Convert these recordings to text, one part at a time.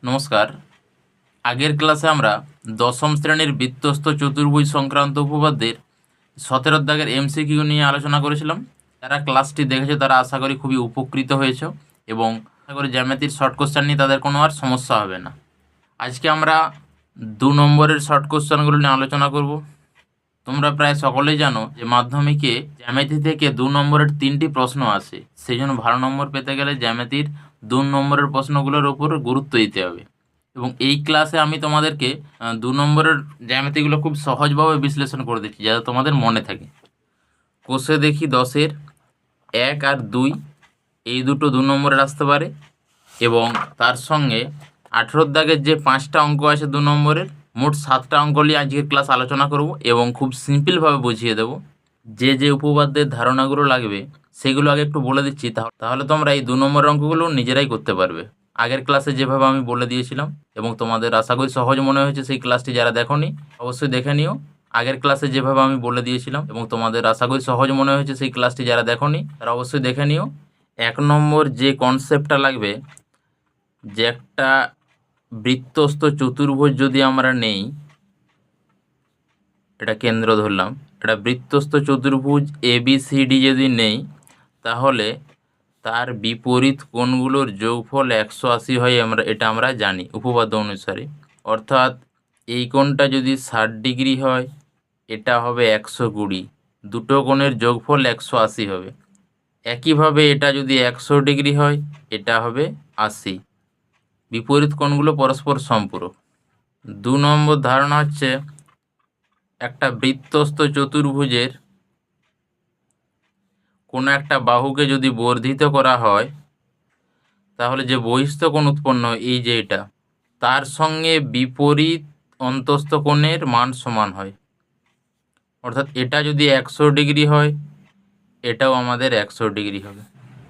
নমস্কার। আগের ক্লাসে আমরা দশম শ্রেণীর বৃত্তস্থ চতুর্ভুজ সংক্রান্ত উপপাদ্যের 17 দাগের এমসিকিউ নিয়ে আলোচনা করেছিলাম। যারা ক্লাসটি দেখেছে তারা আশা করি খুবই উপকৃত হয়েছে এবং আশা করি জ্যামিতির শর্ট কোশ্চেন নিয়ে তাদের কোনো আর সমস্যা হবে না। আজকে আমরা 2 নম্বরের শর্ট কোশ্চেনগুলো নিয়ে আলোচনা করব। তোমরা প্রায় সকলেই জানো যে মাধ্যমিকে জ্যামিতি থেকে 2 নম্বরের 3টি প্রশ্ন আসে। সেই জন্য ভালো নম্বর পেতে গেলে জ্যামিতির 2 নম্বরের প্রশ্নগুলোর উপর গুরুত্ব দিতে হবে। এবং এই ক্লাসে আমি তোমাদেরকে 2 নম্বরের জ্যামিতিগুলো খুব সহজভাবে বিশ্লেষণ করে দিচ্ছি যাতে তোমাদের মনে থাকে। কোষে দেখি 10-এর 1 আর 2 এই দুটো 2 নম্বরের আসতে পারে এবং তার সঙ্গে 18 দাগের যে 5টা অঙ্ক আছে 2 নম্বরের, মোট 7টা অঙ্ক নিয়ে আজকের ক্লাস আলোচনা করব এবং খুব সিম্পলভাবে বুঝিয়ে দেব। যে যে উপপাদ্যের ধারণাগুলো লাগবে সেগুলো আগে একটু বলে দিচ্ছি, তাহলে তোমরা এই 2 নম্বরের অঙ্কগুলো নিজেরাই করতে পারবে। আগের ক্লাসে যেভাবে আমি বলে দিয়েছিলাম এবং তোমাদের আশা করি সহজ মনে হয়েছে, সেই ক্লাসটি যারা দেখোনি অবশ্যই দেখে নিও। আগের ক্লাসে যেভাবে আমি বলে দিয়েছিলাম এবং তোমাদের আশা করি সহজ মনে হয়েছে, সেই ক্লাসটি যারা দেখোনি তারা অবশ্যই দেখে নিও। 1 নম্বর যে কনসেপ্টটা লাগবে, যে একটা বৃত্তস্থ চতুর্ভুজ যদি আমরা নেই, এটা কেন্দ্র ধরলাম, এটা বৃত্তস্থ চতুর্ভুজ ABCD যদি নেই, তাহলে তার বিপরীত কোণগুলোর যোগফল 180 হয়। আমরা জানি উপপাদ্য অনুসারে। অর্থাৎ এই কোণটা যদি 60 ডিগ্রি হয়, এটা হবে 120, দুটো কোণের যোগফল 180 হবে। একইভাবে এটা যদি 100 ডিগ্রি হয়, এটা হবে 80। বিপরীত কোণগুলো পরস্পর সম্পূরক। 2 নম্বর ধারণা হচ্ছে, একটা বৃত্তস্থ চতুর্ভুজের কোনো একটা বাহুকে যদি বর্ধিত করা হয়, তাহলে যে বহিস্থ কোণ উৎপন্ন হয়, এই যে এটা, তার সঙ্গে বিপরীত অন্তস্থ কোণের মান সমান হয়। অর্থাৎ এটা যদি 100 ডিগ্রি হয়, এটাও আমাদের 100 ডিগ্রি হবে।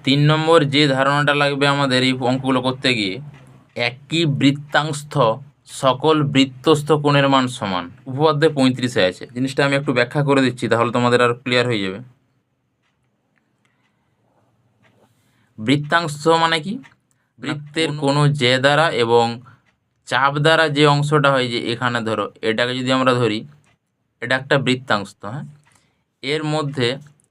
3 নম্বর যে ধারণাটা লাগবে আমাদের এই অঙ্কগুলো করতে গিয়ে, একই বৃত্তাংশ সকল বৃত্তস্থ কোণের মান সমান। উপপাদ্যে 35-এ আছে। জিনিসটা আমি একটু ব্যাখ্যা করে দিচ্ছি, তাহলে তোমাদের আর ক্লিয়ার হয়ে যাবে। বৃত্তাংশ মানে কি? বৃত্তের কোনো যে দ্বারা এবং চাপ দ্বারা যে অংশটা হয়, যে এখানে ধরো এটাকে যদি আমরা ধরি, এটা একটা বৃত্তাংশ, হ্যাঁ। এর মধ্যে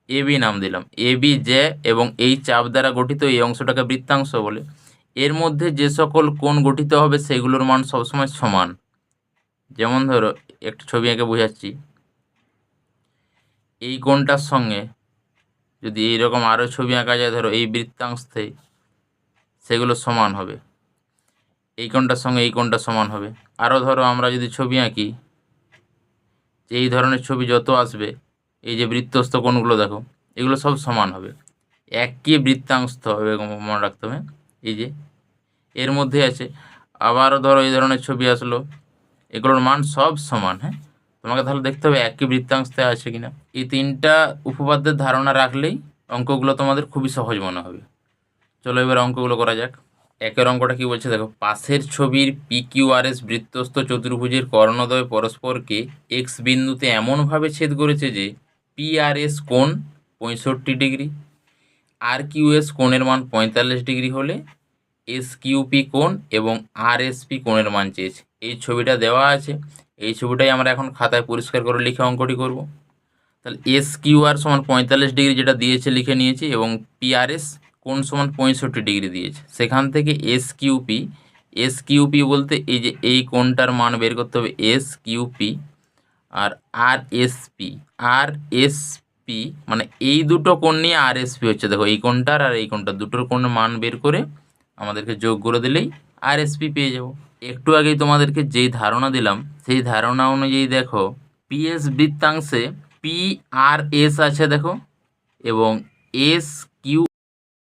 এবি নাম দিলাম, এবি যে এবং এই চাপ দ্বারা গঠিত এই অংশটাকে বৃত্তাংশ বলে। এর মধ্যে যে সকল কোণ গঠিত হবে সেগুলোর মান সবসময় সমান। যেমন ধরো একটা ছবি এঁকে বোঝাচ্ছি, এই কোণটার সঙ্গে যদি এইরকম আরও ছবি আঁকা যায়, ধরো এই বৃত্তাংশে, সেগুলো সমান হবে। এই কোণটার সঙ্গে এই কোণটা সমান হবে। আরও ধরো আমরা যদি ছবি আঁকি, যে এই ধরনের ছবি যত আসবে, এই যে বৃত্তস্থ কোণগুলো দেখো, এগুলো সব সমান হবে। একই বৃত্তাংশ হবে, মনে রাখতে হবে। এই যে এর মধ্যে আছে, আবারও ধরো এই ধরনের ছবি আসলো, এগুলোর মান সব সমান। হ্যাঁ, তোমাকে তাহলে দেখতে হবে একই বৃত্তাংশে আছে কিনা। এই 3টা উপপাদ্যের ধারণা রাখলেই অঙ্কগুলো তোমাদের খুবই সহজ মনে হবে। চলো এবার অঙ্কগুলো করা যাক। 1-এর অঙ্কটা কি বলছে দেখো, পাশের ছবির PQRS বৃত্তস্থ চতুর্ভুজের কর্ণদ্বয় পরস্পরকে x বিন্দুতে এমনভাবে ছেদ করেছে যে PRS কোণ 65 ডিগ্রি, RQS কোণের মান 45 ডিগ্রি হলে SQP কোণ এবং RSP কোণের মান চেয়েছে। এই ছবিটা দেওয়া আছে, এই ছবিটাই আমরা এখন খাতায় পরিষ্কার করে লিখে অঙ্কটি করব। তাহলে SQR সমান 45 ডিগ্রি যেটা দিয়েছে লিখে নিয়েছি, এবং PRS কোণ সমান 65 ডিগ্রি দিয়েছে। সেখান থেকে SQP বলতে এই যে এই কোণটার মান বের করতে হবে SQP, আর RSP মানে এই দুটো কোণ নিয়ে RSP হচ্ছে। দেখো এই কোণটার আর এই কোণটার দুটোর কোণের মান বের করে আমাদেরকে যোগ করে দিলেই RSP পেয়ে যাব। একটু আগেই তোমাদেরকে যেই ধারণা দিলাম, সেই ধারণা অনুযায়ী দেখো, PS বৃত্তাংশে PRS আছে দেখো, এবং SQ,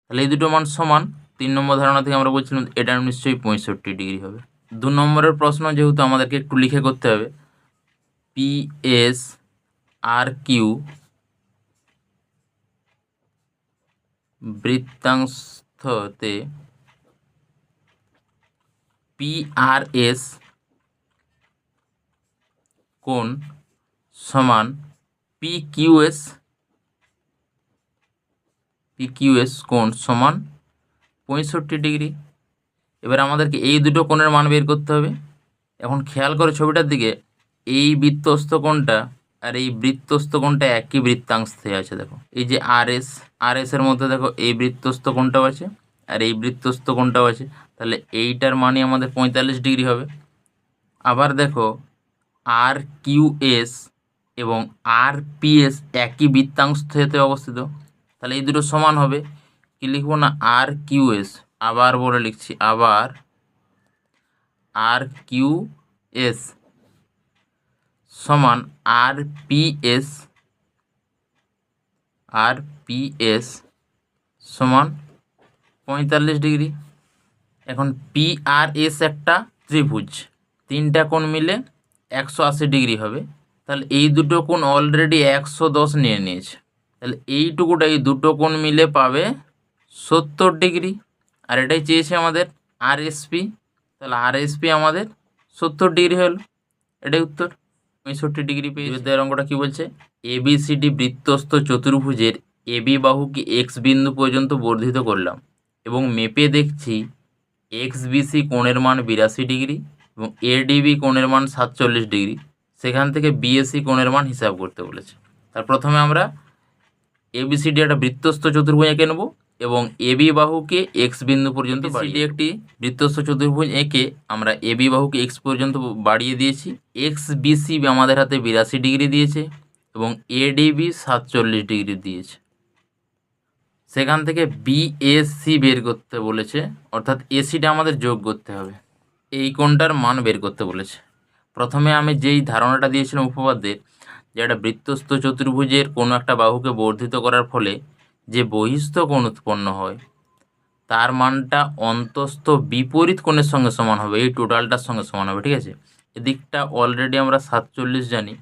তাহলে এই দুটো মান সমান। 3 নম্বর ধারণা থেকে আমরা বলছিলাম এটা নিশ্চয়ই 65 ডিগ্রি হবে। 2 নম্বরের প্রশ্ন যেহেতু আমাদেরকে একটু লিখে করতে হবে, PSRQ বৃত্তাংশতে PRS কোণ সমান PQS কোণ সমান 65 ডিগ্রি। এবার আমাদেরকে এই দুটো কোণের মান বের করতে হবে। এখন খেয়াল করে ছবিটার দিকে, এই বৃত্তস্থ কোণটা আর এই বৃত্তস্থ কোণটা একই বৃত্তাংশে আছে। দেখো এই যে আর এস এর মধ্যে দেখো এই বৃত্তস্থ কোণটাও আছে আর এই বৃত্তস্থ কোণটাও আছে, তাহলে এইটার মানই আমাদের 45 ডিগ্রি হবে। আবার দেখো আর কিউ এস এবং আর পি এস একই বৃত্তাংশতে অবস্থিত, তাহলে এই দুটো সমান হবে। কি লিখবো না, আর কিউ এস, আবার বলে লিখছি, আবার আর কিউ এস সমান আর পি এস, আর পি এস সমান 45 ডিগ্রি। এখন পি আর এস একটা ত্রিভুজ, তিনটা কোণ মিলে 180 ডিগ্রি হবে, তাহলে এই দুটো কোণ অলরেডি 110 নিয়ে নিয়েছে, তাহলে এইটুকুটা এই দুটো কোণ মিলে পাবে 70 ডিগ্রি। আর এটাই চেয়েছে আমাদের আর এস পি, তাহলে আর এস পি আমাদের 70 ডিগ্রি হলো, এটাই উত্তর। 65 ডিগ্রি পেয়ে এর অঙ্কটা কী বলছে, এবিসিডি বৃত্তস্থ চতুর্ভুজের এবি বাহুকে এক্স বিন্দু পর্যন্ত বর্ধিত করলাম এবং মেপে দেখছি এক্স বিসি কোণের মান 82 ডিগ্রি এবং এডিবি কোণের মান 47 ডিগ্রি, সেখান থেকে বিএসি কোণের মান হিসাব করতে বলেছে। তার প্রথমে আমরা এবিসিডি একটা বৃত্তস্থ চতুর্ভুজ এঁকে নেব এবং এবি বাহুকে এক্স বিন্দু পর্যন্ত বাড়িয়ে, একটি বৃত্তস্থ চতুর্ভুজ এঁকে আমরা এবি বাহুকে এক্স পর্যন্ত বাড়িয়ে দিয়েছি। এক্স বিসি আমাদের হাতে 82 ডিগ্রি দিয়েছে এবং এডিবি 47 ডিগ্রি দিয়েছে, সেখান থেকে বিএসি বের করতে বলেছে, অর্থাৎ এসিটা আমাদের যোগ করতে হবে, এই কোণটার মান বের করতে বলেছে। প্রথমে আমি যেই ধারণাটা দিয়েছিলাম উপপাদ্যের, যে একটা বৃত্তস্থ চতুর্ভুজের কোনো একটা বাহুকে বর্ধিত করার ফলে যে বহিস্থ কোণ উৎপন্ন হয় তার মানটা অন্তস্থ বিপরীত কোণের সঙ্গে সমান হবে, এই টোটালটার সঙ্গে সমান হবে, ঠিক আছে। এদিকটা অলরেডি আমরা 47 জানি,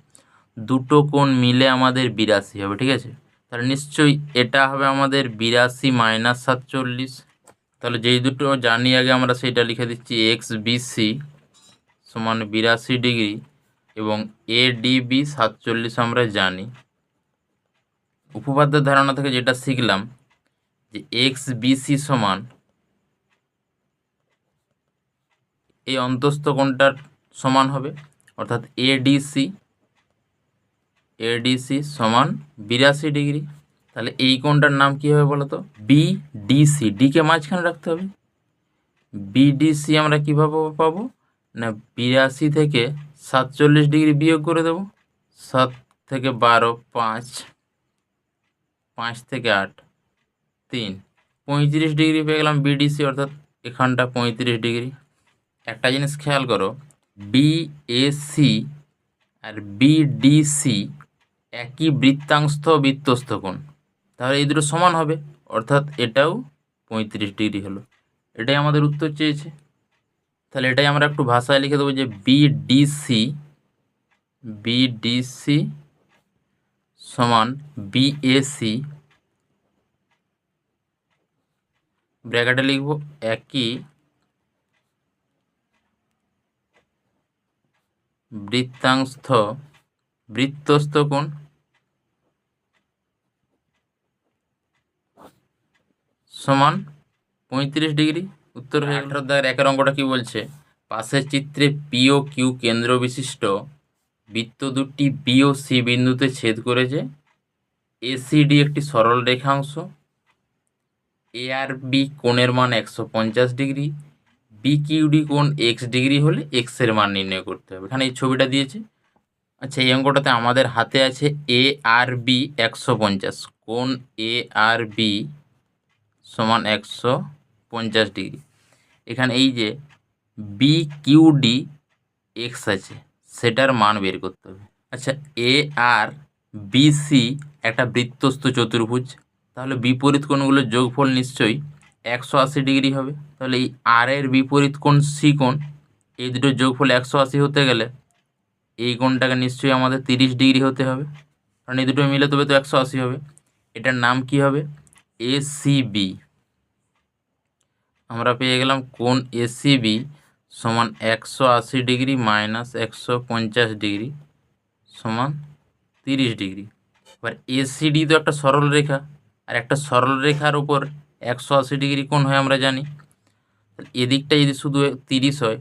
দুটো কোণ মিলে আমাদের 82 হবে, ঠিক আছে। তাহলে নিশ্চয়ই এটা হবে আমাদের 82 মাইনাস 47, তাহলে যেই দুটো জানি আগে আমরা সেইটা লিখে দিচ্ছি, এক্স বিসি সমান 82 ডিগ্রি এবং এডিবি 47 আমরা জানি। উপপাদ্যের ধারণা থেকে যেটা শিখলাম যে এক্স বিসি সমান এই অন্তস্থ কোণটার সমান হবে, অর্থাৎ এডিসি সমান 82 ডিগ্রি। তাহলে এই কোণটার নাম কী হবে বলো তো, বিডিসি, ডিকে মাঝখানে রাখতে হবে। বিডিসি আমরা কীভাবে পাবো না, 82 থেকে 47 ডিগ্রি বিয়োগ করে দেবো, 7 থেকে 12, 5, 5 থেকে 8, 3, 35 ডিগ্রি পেয়ে গেলাম বিডিসি, অর্থাৎ এখানটা 35 ডিগ্রি। একটা জিনিস খেয়াল করো, বিএসি আর বিডিসি একই বৃত্তস্থ কোণ, তাহলে এই দুটো সমান হবে, অর্থাৎ এটাও 35 ডিগ্রি হলো, এটাই আমাদের উত্তর চেয়েছে। তাহলে এটাই আমরা একটু ভাষায় লিখে দেবো যে বিডিসি সমান বিএসি, ব্র্যাকেটে লিখব একই বৃত্তস্থ কোণ সমান 35 ডিগ্রি, উত্তর হয়ে গেল। 18 অঙ্কটা কি বলছে, পাশের চিত্রে পি ও কিউ কেন্দ্র বিশিষ্ট বৃত্ত দুটি বি ও সি বিন্দুতে ছেদ করেছে, এসিডি একটি সরল রেখাংশ, এ আর বি কোণের মান 150 ডিগ্রি, বিকিউডি কোণ এক্স ডিগ্রি হলে এক্স এর মান নির্ণয় করতে হবে। এখানে এই ছবিটা দিয়েছে। আচ্ছা, এই অঙ্কটাতে আমাদের হাতে আছে এ আর বি 150, কোণ এ আর বি সমান 150 ডিগ্রি। এখানে এই যে বিকিউডি এক্স আছে সেটার মান বের করতে হবে। আচ্ছা, এ আর বিসি একটা বৃত্তস্থ চতুর্ভুজ, তাহলে বিপরীত কোণগুলোর যোগফল নিশ্চয়ই 180 ডিগ্রি হবে। তাহলে এই আর এর বিপরীত কোণ সি কোণ, এই দুটোর যোগফল 180 হতে গেলে এই কোণটাকে নিশ্চয়ই আমাদের 30 ডিগ্রি হতে হবে, কারণ এই দুটো মিলে তবে তো 180 হবে। এটার নাম কি হবে, এসিবি। আমরা পেয়ে গেলাম কোণ এসিবি সমান 180 ডিগ্রি মাইনাস 150 ডিগ্রি সমান 30 ডিগ্রি। এবার এসিডি তো একটা সরল রেখা, আর একটা সরল রেখার উপর 180 ডিগ্রি কোণ হয় আমরা জানি, এদিকটা যদি শুধু 30 হয়,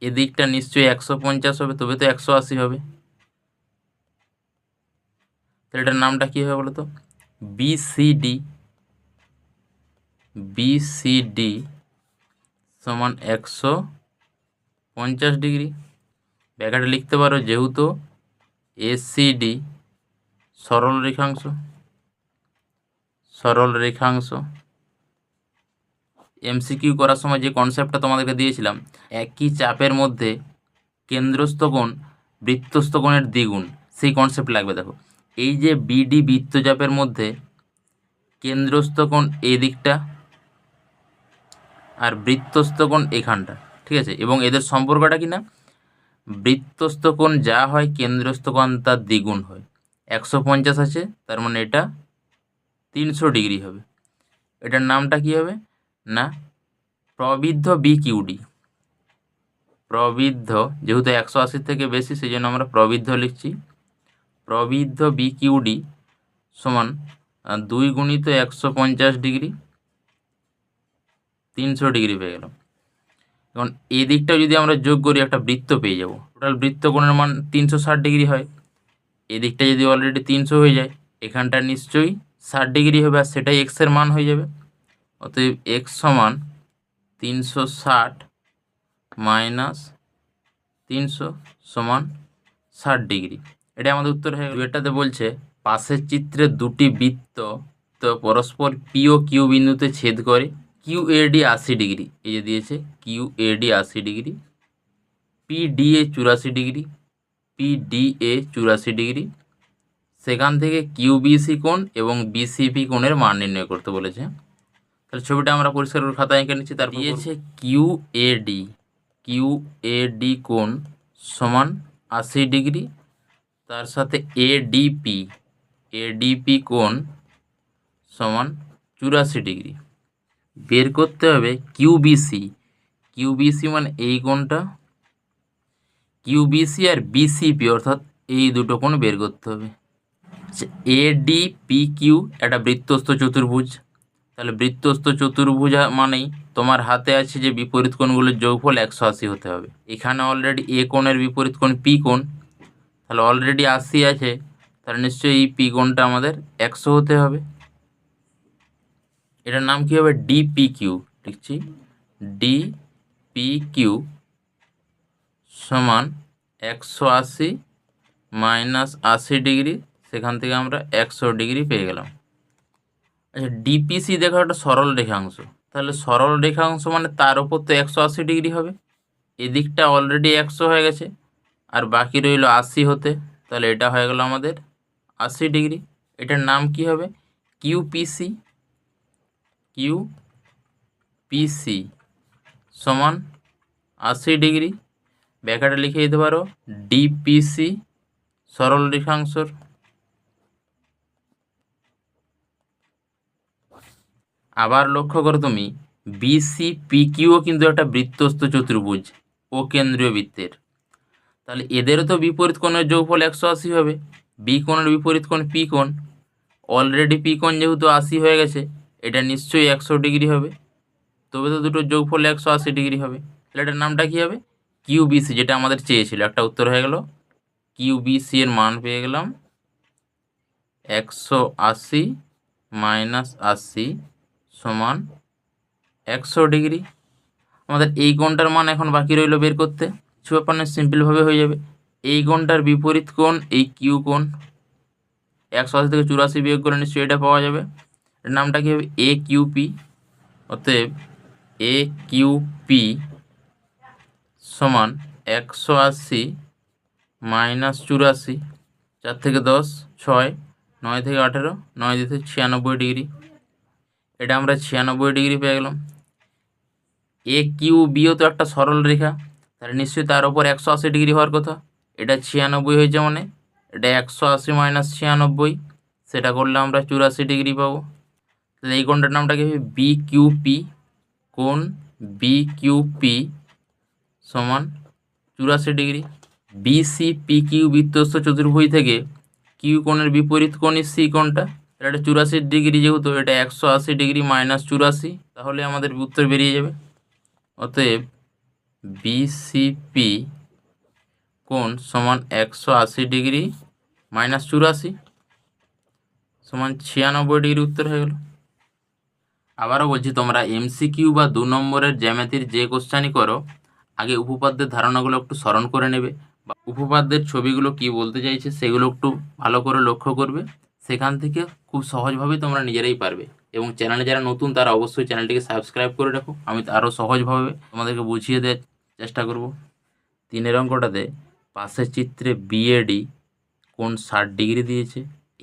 এদিকটা নিশ্চয়ই 150 হবে, তবে তো 180 হবে। তাহলে এটার নামটা কী হবে বলো তো? বিসিডি। বিসিডি সমান 150 ডিগ্রি। ব্যাখ্যাটা লিখতে পারো, যেহেতু এসিডি সরল রেখাংশ, সরল রেখাংশ। এমসিকিউ করার সময় যে কনসেপ্টটা তোমাদেরকে দিয়েছিলাম, একই চাপের মধ্যে কেন্দ্রস্থ কোণ বৃত্তস্থ কোণের দ্বিগুণ, সেই কনসেপ্ট লাগবে। দেখো, এই যে বিডি বৃত্তচাপের মধ্যে কেন্দ্রস্থ কোণ এই দিকটা আর বৃত্তস্থ কোণ এখানটা, ঠিক আছে? এবং এদের সম্পর্কটা কি না, বৃত্তস্থ কোণ যা হয় কেন্দ্রস্থ কোণ তার দ্বিগুণ হয়। 150 আছে, তার মানে এটা 300 ডিগ্রি হবে। এটার নামটা কি হবে না, প্রবৃদ্ধ বিকিউডি। প্রবৃদ্ধ, যেহেতু 180 থেকে বেশি, সেই জন্য আমরা প্রবৃদ্ধ লিখছি। প্রবৃদ্ধ বিকিউডি সমান 2 গুণিত 150 ডিগ্রি, 300 ডিগ্রি পেয়ে গেলাম। এখন এই দিকটা যদি আমরা যোগ করি, একটা বৃত্ত পেয়ে যাব। টোটাল বৃত্ত কোণের মান 360 ডিগ্রি হয়। এদিকটা যদি অলরেডি 300 হয়ে যায়, এখানটা নিশ্চয়ই 60 ডিগ্রি হবে, আর সেটাই এক্সের মান হয়ে যাবে। অতএব এক্স সমান 360 মাইনাস 300 সমান 60 ডিগ্রি। এটা আমাদের উত্তর হয়ে গেল। এটাতে বলছে পাশের চিত্রে দুটি বৃত্ত তো পরস্পর পি ও কিউ বিন্দুতে ছেদ করে। কিউ এডি 80 ডিগ্রি, এই যে দিয়েছে Q AD 80 degree, P D A 84 degree, P D A 84 degree. সেখান থেকে কিউবিসি কোণ এবং বিসিপি কোণের মান নির্ণয় করতে বলেছে। তাহলে ছবিটা আমরা পরিষ্কার করে খাতায় এঁকে নিচ্ছি। তার দিয়েছে কিউ এডি কোণ সমান 80 ডিগ্রি, তার সাথে এডিপি কোণ সমান 84 ডিগ্রি। বের করতে হবে কিউবিসি মানে এই কোণটা, কিউবিসি আর বিসিপি অর্থাৎ এই দুটো কোণ বের করতে হবে। আচ্ছা, এডিপি কিউ একটা বৃত্তস্থ চতুর্ভুজ। তাহলে বৃত্তস্থ চতুর্ভুজ মানেই তোমার হাতে আছে যে বিপরীত কোণগুলোর যোগফল 180 হতে হবে। এখানে অলরেডি এ কোণের বিপরীত কোণ পি কোণ, তাহলে অলরেডি 80 আছে, তাহলে নিশ্চয়ই এই পি কোণটা আমাদের 100 হতে হবে। এটার নাম কী হবে, ডিপি কিউ। লিখছি ডিপি কিউ সমান 180 মাইনাস 80 ডিগ্রি, সেখান থেকে আমরা 100 ডিগ্রি পেয়ে গেলাম। আচ্ছা, ডিপিসি দেখো একটা সরল রেখাংশ, তাহলে সরল রেখাংশ মানে তার ওপর তো 180 ডিগ্রি হবে। এদিকটা অলরেডি 100 হয়ে গেছে, আর বাকি রইল 80 হতে, তাহলে এটা হয়ে গেল আমাদের 80 ডিগ্রি। এটার নাম কি হবে, কিউপিসি সমান 80 ডিগ্রি। ব্যাখ্যাটা লিখে দিতে পারো, ডিপিসি সরল রেখাংশর। আবার লক্ষ্য করো তুমি, বিসিপিকিউও কিন্তু একটা বৃত্তস্থ চতুর্ভুজ ও কেন্দ্রীয় বৃত্তের। তাহলে এদেরও তো বিপরীত কোণের যোগফল 180 হবে। বি কোণের বিপরীত কোণ পি কোণ, অলরেডি পি কোণ যেহেতু 80 হয়ে গেছে, এটা নিশ্চয়ই 100 ডিগ্রি হবে, তবে তো দুটোর যোগফল 180 ডিগ্রি হবে। তাহলে এটার নামটা কী হবে, কিউবিসি, যেটা আমাদের চেয়েছিল। একটা উত্তর হয়ে গেল, কিউবিসি এর মান পেয়ে গেলাম 180 মাইনাস 80 সমান 100 ডিগ্রি। আমাদের এই কোণটার মান এখন বাকি রইল বের করতে। কিছু ব্যাপার না, সিম্পলভাবে হয়ে যাবে। এই কোণটার বিপরীত কোণ এই কিউ কোণ, 180 থেকে 84 বিয়োগ করে নিশ্চয়ই এটা পাওয়া যাবে। এর নামটা কী হবে, এ কিউপি। অতএব এ কিউপি সমান 180 মাইনাস 84, 4 থেকে 10, 6, 9 থেকে 18, 9 থেকে 96 ডিগ্রি। এটা আমরা 96 ডিগ্রি পেয়ে গেলাম। এ কিউ বিও তো একটা সরল রেখা, তাহলে নিশ্চয়ই তার উপর 180 ডিগ্রি হওয়ার কথা। এটা 96 হয়েছে, মানে এটা 180 মাইনাস 96, সেটা করলে আমরা 84 ডিগ্রি পাবো। তাহলে এই কোণটার নামটা কি হবে, বিকিউপি। কোণ বিকিউপি সমান 84 ডিগ্রি। বিসিপিকিউ বৃত্তস্থ চতুর্ভুজ থেকে কিউ কোণের বিপরীত কোণই সি কোণটা, এটা 84 ডিগ্রি, যেহেতু এটা 180 ডিগ্রি মাইনাস 84, তাহলে আমাদের উত্তর বেরিয়ে যাবে। অতএব বিসিপি কোণ সমান 180 ডিগ্রি মাইনাস 84 সমান 96 ডিগ্রি উত্তর হয়ে গেল। আবারও বলছি, তোমরা এমসিকিউ বা 2 নম্বরের জ্যামিতির যে কোশ্চেনই করো, আগে উপপাদ্যের ধারণাগুলো একটু স্মরণ করে নেবে বা উপপাদ্যের ছবিগুলো কি বলতে চাইছে সেগুলো একটু ভালো করে লক্ষ্য করবে। সেখান থেকে খুব সহজভাবেই তোমরা নিজেরাই পারবে। এবং চ্যানেলে যারা নতুন তারা অবশ্যই চ্যানেলটিকে সাবস্ক্রাইব করে রাখো, আমি আরও সহজভাবে তোমাদেরকে বুঝিয়ে দেওয়ার চেষ্টা করব। 3 অঙ্কটাতে পাশের চিত্রে বিএডি কোণ 60 ডিগ্রি দিয়েছে,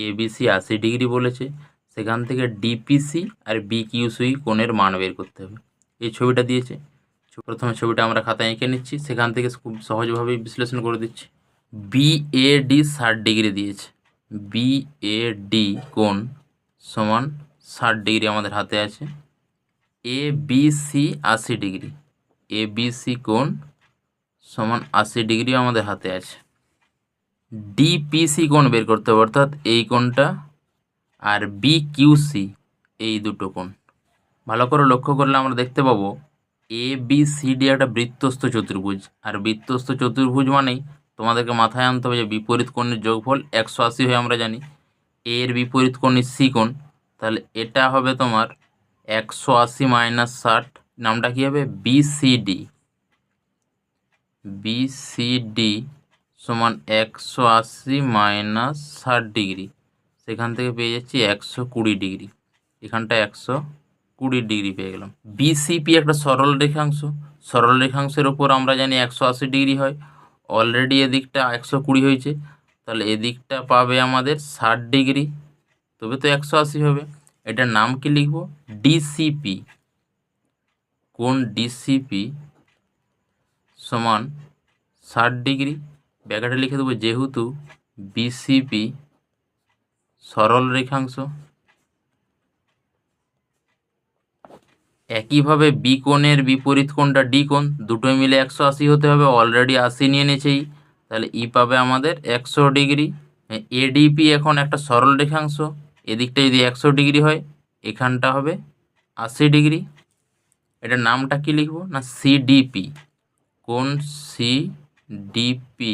এবিসি 80 ডিগ্রি বলেছে, সেখান থেকে ডিপিসি আর বিকিউসি কোণের মান বের করতে হবে। এই ছবিটা দিয়েছে, প্রথমে ছবিটা আমরা খাতায় এঁকে নিচ্ছি, সেখান থেকে খুব সহজভাবেই বিশ্লেষণ করে দিচ্ছি। বিএডি 60 ডিগ্রি দিয়েছে, বিএডি কোণ সমান 60 ডিগ্রি আমাদের হাতে আছে। এবিসি 80 ডিগ্রি, এবিসি কোণ সমান 80 ডিগ্রি আমাদের হাতে আছে। ডিপিসি কোণ বের করতে হবে, অর্থাৎ এই কোণটা, আর বিকিউসি এই দুটো কোণ। ভালো করে লক্ষ্য করলে আমরা দেখতে পাবো এবিসিডি একটা বৃত্তস্থ চতুর্ভুজ, আর বৃত্তস্থ চতুর্ভুজ মানেই তোমাদেরকে মাথায় আনতে হবে যে বিপরীত কোণের যোগফল 180 হয় আমরা জানি। এর বিপরীত কোণ সি কোণ, তাহলে এটা হবে তোমার 180 মাইনাস 60, নামটা কী হবে বিসিডি। বিসিডি সমান 180 মাইনাস 60 ডিগ্রি, সেখান থেকে পেয়ে যাচ্ছি 120 ডিগ্রি, এখানটা 120 ডিগ্রি পেয়ে গেলাম। বিসিপি একটা সরল রেখাংশ, সরল রেখাংশের ওপর আমরা জানি 180 ডিগ্রি হয়, অলরেডি এদিকটা 120 হয়েছে, তাহলে এদিকটা পাবে আমাদের 60 ডিগ্রি, তবে তো 180 হবে। এটার নাম কি লিখব, ডিসিপি। কোণ ডিসিপি সমান 60 ডিগ্রি, ব্যাকেটে লিখে দেবো যেহেতু বিসিপি সরল রেখাংশ। একইভাবে বি কোণের বিপরীত কোণটা ডি কোণ, দুটোই মিলে 180 হতে হবে, অলরেডি 80 নিয়ে নিয়েছেই, তাহলে ই পাবে আমাদের 100 ডিগ্রি। এডিপি এখন একটা সরল রেখাংশ, এদিকটা যদি 100 ডিগ্রি হয়, এখানটা হবে 80 ডিগ্রি। এটার নামটা কি লিখব না সিডিপি। কোণ সিডিপি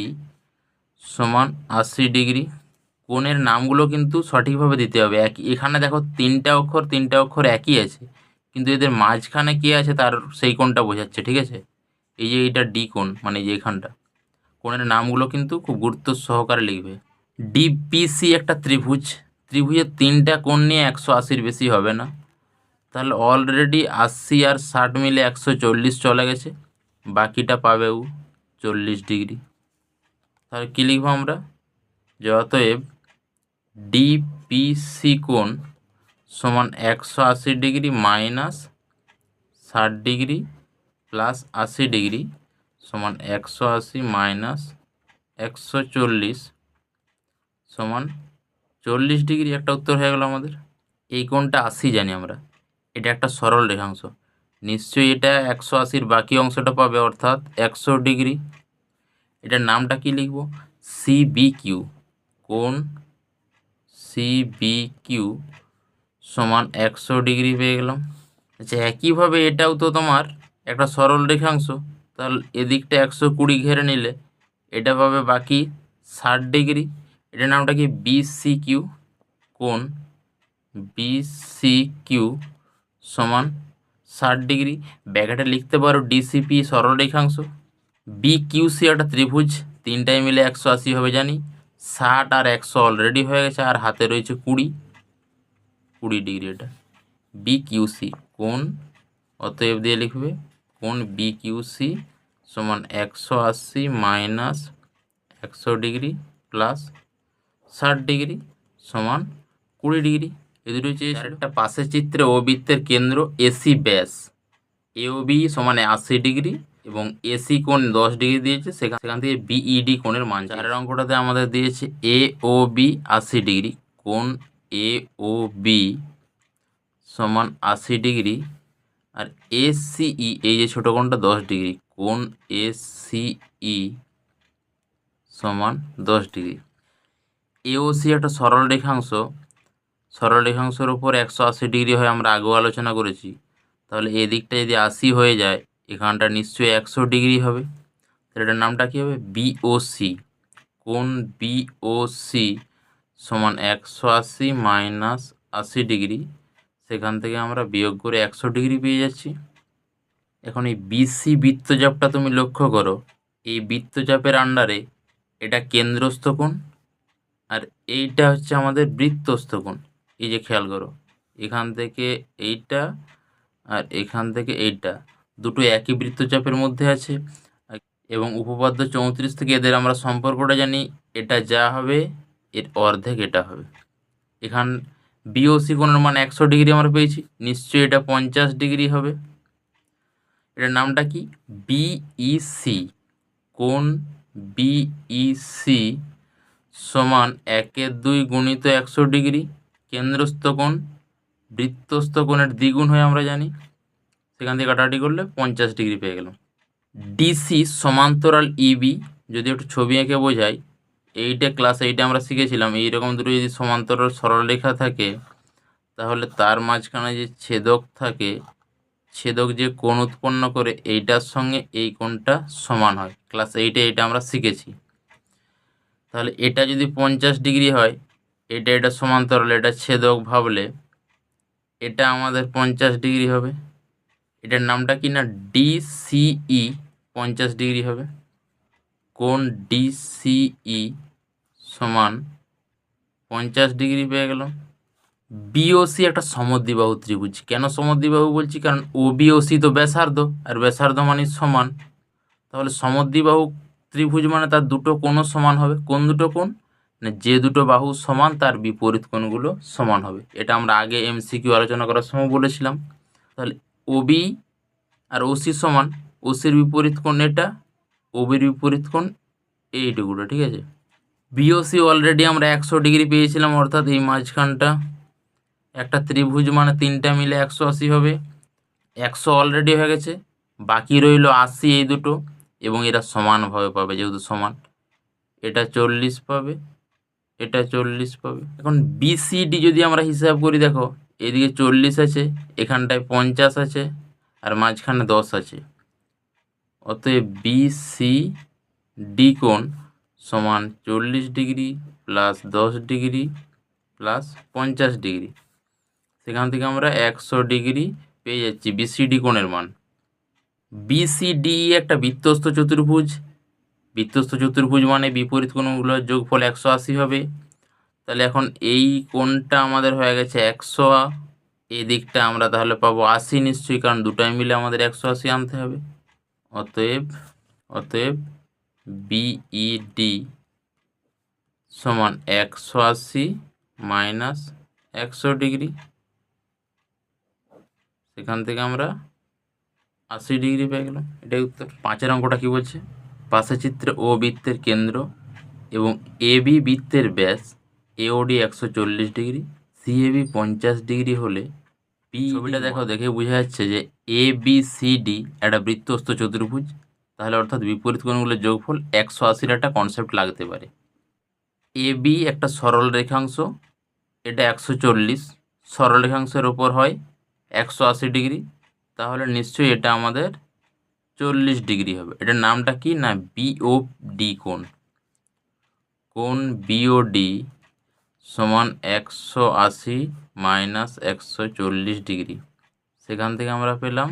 সমান 80 ডিগ্রি। কোণের নামগুলো কিন্তু সঠিকভাবে দিতে হবে। এখানে দেখো তিনটা অক্ষর একই আছে, কিন্তু এদের মাঝখানে কে আছে তার সেই কোণটা বোঝাচ্ছে, ঠিক আছে। এই যে এইটা ডি কোণ, মানে যে এখানটা, কোণের নামগুলো কিন্তু খুব গুরুত্ব সহকারে লিখবে। ডিপিসি একটা ত্রিভুজ, ত্রিভুজের 3টা কোণ নিয়ে 180-র বেশি হবে না, তাহলে অলরেডি 80 আর 60 মিলে 140 চলে গেছে, বাকিটা পাবেও 40 ডিগ্রি। তাহলে কী লিখবো আমরা, যে অতএব ডিপিসি কোণ সমান 180 degree minus 60 degree plus 80 degree সমান 180 মাইনাস 140 সমান 40 ডিগ্রি। একটা উত্তর হয়ে গেল আমাদের। এই কোণটা 80 জানি আমরা, এটা একটা সরল রেখাংশ, নিশ্চয়ই এটা 180-র বাকি অংশটা পাবে, অর্থাৎ 100 ডিগ্রি। এটার নামটা কি লিখব, সিবিকিউ। কোণ সিবিকিউ সমান 100 ডিগ্রি পেয়ে গেলাম। আচ্ছা, একইভাবে এটাও তো তোমার একটা সরল রেখাংশ, তাহলে এদিকটা 120 ঘিরে নিলে এটা পাবে বাকি 60 ডিগ্রি। এটার নামটা কি বিসিকিউ। কোণ বিসিকিউ সমান 60 ডিগ্রি, ব্যাকেটে লিখতে পারো ডিসিপি সরল রেখাংশ। বিকিউসি একটা ত্রিভুজ, তিনটাই মিলে 180 হবে জানি, 60 আর 100 অলরেডি হয়ে গেছে, আর হাতে রয়েছে 20 ডিগ্রি। এটা বিকিউসি কোণ, অতএব দিয়ে লিখবে কোণ বিকিউসি সমান 180 মাইনাস 100 ডিগ্রি প্লাস 60 ডিগ্রি সমান 20 ডিগ্রি। এই দুটো হচ্ছে একটা পাশের চিত্রে ও বৃত্তের কেন্দ্র এসি ব্যাস এওবি সমান 80 ডিগ্রি এবং এসি কোণ 10 ডিগ্রি দিয়েছে, সেখান থেকে বিইডি কোণের মান। চারের অঙ্কটাতে আমাদের দিয়েছে এওবি 80 ডিগ্রি, কোণ এওবি সমান 80 ডিগ্রি, আর এসিই এই যে ছোটো কোণটা 10 ডিগ্রি, কোণ এসিই সমান 10 ডিগ্রি। এওসি একটা সরল রেখাংশ, সরল রেখাংশের উপর 180 ডিগ্রি হয়, আমরা আগেও আলোচনা করেছি, তাহলে এদিকটা যদি 80 হয়ে যায়, এখানটা নিশ্চয়ই 100 ডিগ্রি হবে। তাহলে এটার নামটা কী হবে? বিওসি। কোণ বিওসি সমান 180 মাইনাস 80 ডিগ্রি। সেখান থেকে আমরা বিয়োগ করে 100 ডিগ্রি পেয়ে যাচ্ছি। এখন এই বিসি বৃত্তচাপটা তুমি লক্ষ্য করো, এই বৃত্তচাপের আন্ডারে এটা কেন্দ্রস্থ কোণ আর এইটা হচ্ছে আমাদের বৃত্তস্থ কোণ। এই যে খেয়াল করো, এখান থেকে এইটা আর এখান থেকে এইটা দুটো একই বৃত্তচাপের মধ্যে আছে এবং উপপাদ্য 34 থেকে এদের আমরা সম্পর্কটা জানি, এটা যা হবে এর অর্ধেক এটা হবে। এখান বিওসি কোণের মান 100 ডিগ্রি আমরা পেয়েছি, নিশ্চয়ই এটা 50 ডিগ্রি হবে। এটার নামটা কি? বিইসি। কোণ বিইসি সমান 1/2 গুণিত 100 ডিগ্রি। কেন্দ্রস্থ কোণ বৃত্তস্থ কোণের দ্বিগুণ হয় আমরা জানি, সেখান থেকে কাটাকাটি করলে 50 ডিগ্রি পেয়ে গেলাম। ডিসি সমান্তরাল ইবি, যদি একটু ছবি এঁকে বোঝাই, ক্লাস 8 আমরা শিখেছিলাম এইরকম দুটো যদি সমান্তরাল সরলরেখা থাকে তাহলে তার মাঝখানে যে ছেদক থাকে, ছেদক যে কোণ উৎপন্ন করে এইটার সঙ্গে এই কোণটা সমান হয়। ক্লাস 8-এ এটা আমরা শিখেছি। তাহলে এটা যদি 50 ডিগ্রি হয়, এটা সমান্তরাল, এটা ছেদক ভাবলে এটা আমাদের 50 ডিগ্রি হবে। এটার নামটা কি না ডিসিই, 50 ডিগ্রি হবে। কোণ ডিসিই সমান 50 ডিগ্রি পেয়ে গেলাম। বিওসি একটা সমদ্বিবাহু ত্রিভুজ। কেন সমদ্বিবাহু বলছি? কারণ ওবিওসি তো ব্যাসার্ধ, আর ব্যাসার্ধ মানে সমান। তাহলে সমদ্বিবাহু ত্রিভুজ মানে তার দুটো কোণও সমান হবে। কোন দুটো কোণ? না, যে দুটো বাহু সমান তার বিপরীত কোণগুলো সমান হবে। এটা আমরা আগে এমসিকিউ আলোচনা করার সময় বলেছিলাম। তাহলে ওবি আর ওসি সমান, ওসির বিপরীত কোণ এটা, ওবির বিপরীত কোণ এইটুকুটা, ঠিক আছে। বিওসি অলরেডি আমরা 100 ডিগ্রি পেয়েছিলাম, অর্থাৎ এই মাঝখানটা একটা ত্রিভুজ মানে তিনটা মিলে 180 হবে। 100 অলরেডি হয়ে গেছে, বাকি রইল 80 এই দুটো, এবং এরা সমানভাবে পাবে যেহেতু সমান। এটা 40 পাবে, এটা 40 পাবে। এখন বিসিডি যদি আমরা হিসাব করি, দেখো এদিকে 40 আছে, এখানটায় 50 আছে, আর মাঝখানে 10 আছে। অতএব বিসিডি কোণ সমান 40 degree plus 10 degree plus 50 degree. সেখান থেকে আমরা 100 ডিগ্রি পেয়ে যাচ্ছি বিসিডি কোণের মান। বিসিডি একটা বৃত্তস্থ চতুর্ভুজ। বৃত্তস্থ চতুর্ভুজ মানে বিপরীত কোণগুলোর যোগফল 180 হবে। তাহলে এখন এই কোণটা আমাদের হয়ে গেছে 100, এই দিকটা আমরা তাহলে পাবো 80 নিশ্চয়ই, কারণ দুটাই মিলে আমাদের 180 আনতে হবে। অতএব বিইডি সমান 180 মাইনাস 100 ডিগ্রি। সেখান থেকে আমরা 80 ডিগ্রি পেয়ে গেলাম। এটাই উত্তর। 5-এর অঙ্কটা কি বলছে? পাশের চিত্রে ও বৃত্তের কেন্দ্র এবং এবি বৃত্তের ব্যাস এওডি 140 ডিগ্রি, সিএবি 50 ডিগ্রি হলে ছবিটা দেখো, দেখে বোঝা যাচ্ছে যে এ বি সি ডি একটা বৃত্তস্থ চতুর্ভুজ। তাহলে অর্থাৎ বিপরীত কোণগুলোর যোগফল 180-র একটা কনসেপ্ট লাগতে পারে। এ বি একটা সরল রেখাংশ, এটা 140, সরল রেখাংশের ওপর হয় 180 ডিগ্রি, তাহলে নিশ্চয়ই এটা আমাদের 40 ডিগ্রি হবে। এটার নামটা কি না বিওডি কোণ। কোণ বিওডি সমান 180 মাইনাস 140 ডিগ্রি। সেখান থেকে আমরা পেলাম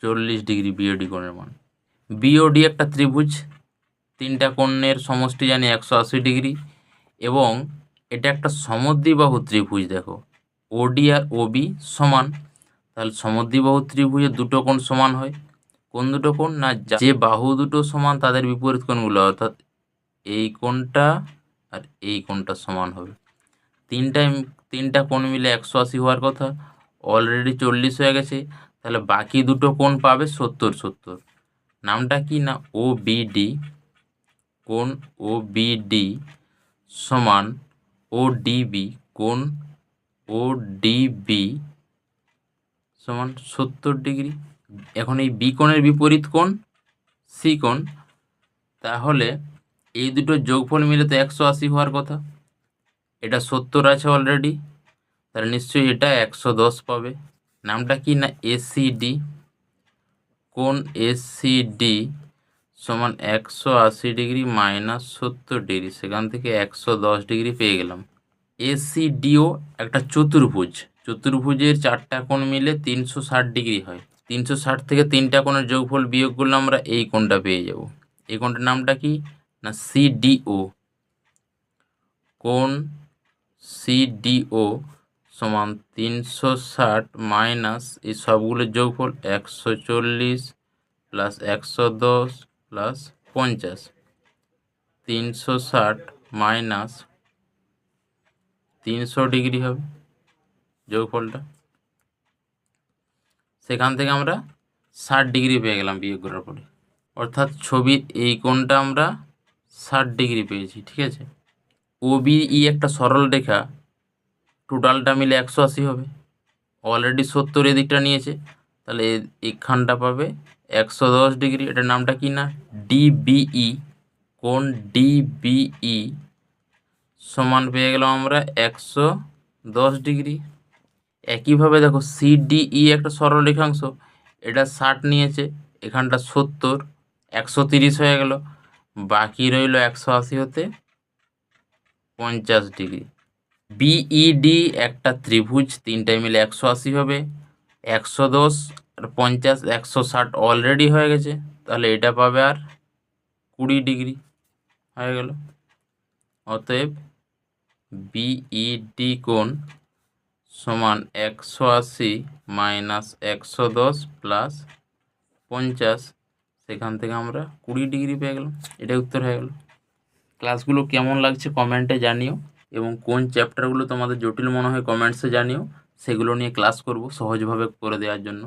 40 ডিগ্রি বিওডি কোণের মান। বিওডি একটা ত্রিভুজ, তিনটা কোণের সমষ্টি জানি 180 ডিগ্রি, এবং এটা একটা সমদ্বিবাহু ত্রিভুজ। দেখো ওডি আর ওবি সমান, তাহলে সমদ্বিবাহু ত্রিভুজের দুটো কোণ সমান হয়। কোন দুটো কোণ? না, যে বাহু দুটো সমান তাদের বিপরীত কোণগুলো, অর্থাৎ এই কোণটা আর এই কোণটা সমান হবে। তিনটা কোণ মিলে 180 হওয়ার কথা, অলরেডি 40 হয়ে গেছে, তাহলে বাকি দুটো কোণ পাবে 70। নামটা কি না ও বিডি। কোণ ও বিডি সমান ও ডিবি। কোণ ও ডিবি সমান 70 ডিগ্রি। এখন এই বি কোণের বিপরীত কোণ সি কোণ, তাহলে এই দুটো যোগফল মিলে তো 180 হওয়ার কথা। এটা 70 আছে অলরেডি, তাহলে নিশ্চয়ই এটা 110 পাবে। নামটা কি না এসিডি। কোণ এসিডি সমান 180 - -70 সেখান থেকে 110 পেয়ে গেলাম। এসিডিও একটা চতুর্ভুজ, চতুর্ভুজের 4টা কোণ মিলে 360 হয়। 360 থেকে 3টা কোণের যোগফল বিয়োগ করলে আমরা এই কোণটা পেয়ে যাব। এই কোণটার নামটা কি না সিডিও। কোণ সিডিও সমান 360 মাইনাস এই সবগুলোর যোগফল 140 প্লাস 110 প্লাস 50। 360 মাইনাস 300 হবে যোগফলটা। সেখান থেকে আমরা 60 পেয়ে গেলাম বিয়োগ করার পরে, অর্থাৎ ছবির এই কোণটা আমরা 60 পেয়েছি। ঠিক আছে, ওবিই একটা সরল রেখা, টোটালটা মিলে 180 হবে। অলরেডি 70 এদিকটা নিয়েছে, তাহলে এখানটা পাবে 110। এটার নামটা কি না ডিবিই। কোণ ডিবিই সমান পেয়ে গেলাম আমরা 110। একইভাবে দেখো সিডিই একটা সরল রেখাংশ, এটা 60 নিয়েছে, এখানটা 70, 130 হয়ে গেল, বাকি রইল 180 হতে 50। বিইডি একটা ত্রিভুজ, তিনটায় মিলে 180 হবে। 110 আর 50 160 অলরেডি হয়ে গেছে, তাহলে এটা পাবে আর 20 হয়ে গেল। অতএব বিইডি কোণ সমান 180 মাইনাস 110 প্লাস 50, সেখান থেকে আমরা 20 পেয়ে গেলাম। এটাই উত্তর হয়ে গেল। ক্লাসগুলো কেমন লাগছে কমেন্টে জানিও, এবং কোন চ্যাপ্টারগুলো তোমাদের জটিল মনে হয় কমেন্টসে জানিও, সেগুলো নিয়ে ক্লাস করব সহজভাবে করে দেওয়ার জন্য।